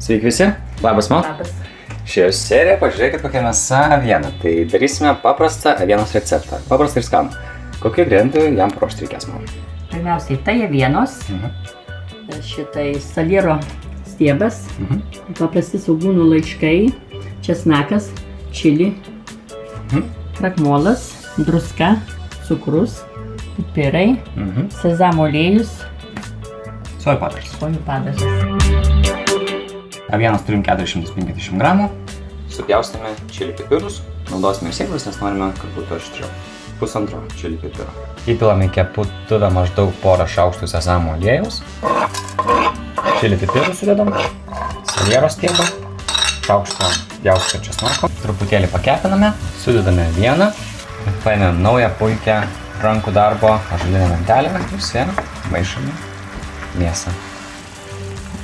Sveiki visi, labas man. Labas. Šioje serijoje pažiūrėkit kokią mėsą avieną. Tai darysime paprastą avienos receptą. Paprastą ir skanų. Kokių ingredientų jam paruošti reikės man? Pirmiausiai tai avienos, šitai saliero stiebas, paprasti svogūnų laiškai, česnakas, čili, krakmolas, druska, cukrus, pipirai, sezamo aliejus, Sojų padažas. sojų padažas. Avienos turim 450 gramų. Supjaustame čili pipirus. Naudosime ir sėklas, nes norime, kad būtų aštriau. Pusantro čili pipiro. Įpilame į keptuvę maždaug porą šaukštų sezamo aliejaus. Čili pipirų sudedam. Saliero stiebą. Šaukštą pjaustyto česnako. Truputėlį pakepiname. Sudedame avieną. Paėmėm naują puikią rankų darbo ąžuolinę lentelę. Visi maišame mėsą.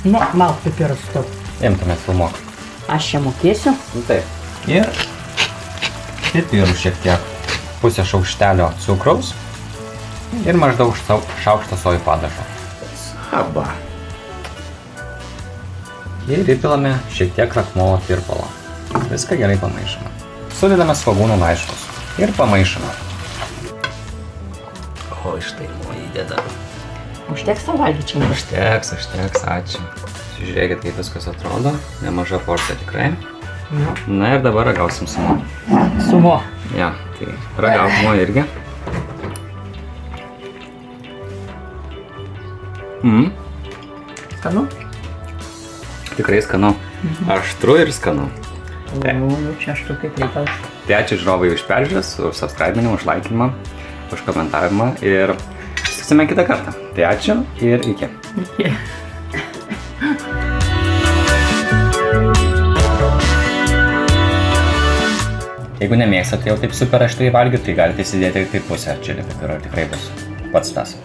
Ne, malk pipirus tu. Imtume filmuok. Aš čia mokėsiu. Taip. Ir pipirų šiek tiek. Pusę šaukštelio cukraus. Ir maždaug šaukštą sojų padažo. Saba. Ir įpilame šiek tiek krakmolo tirpalo. Viską gerai pamaišome. Sudedame svogūnų laiškus. Ir pamaišome. O, štai įdedam. Užteks tau valgyti čia. Užteks, ačiū. Žiūrėkit, kaip viskas atrodo. Nemaža porcija tikrai. Na ir dabar ragausim sumo. Sumo. Ja, tai ragausim irgi. Skanu? Tikrai skanu. Aštru ir skanu. O, čia aštru kaip reikalas. Tai ačiū žiūrovai už peržiūras, už subscribinimą, už laikinimą, už komentavimą ir susitiksime kitą kartą. Tai ačiū ir iki. Iki. Jeigu nemėgstate jau taip super aštriai valgyti, tai galite įsidėti tik pusę čili pipiro ir tikrai bus pats tas.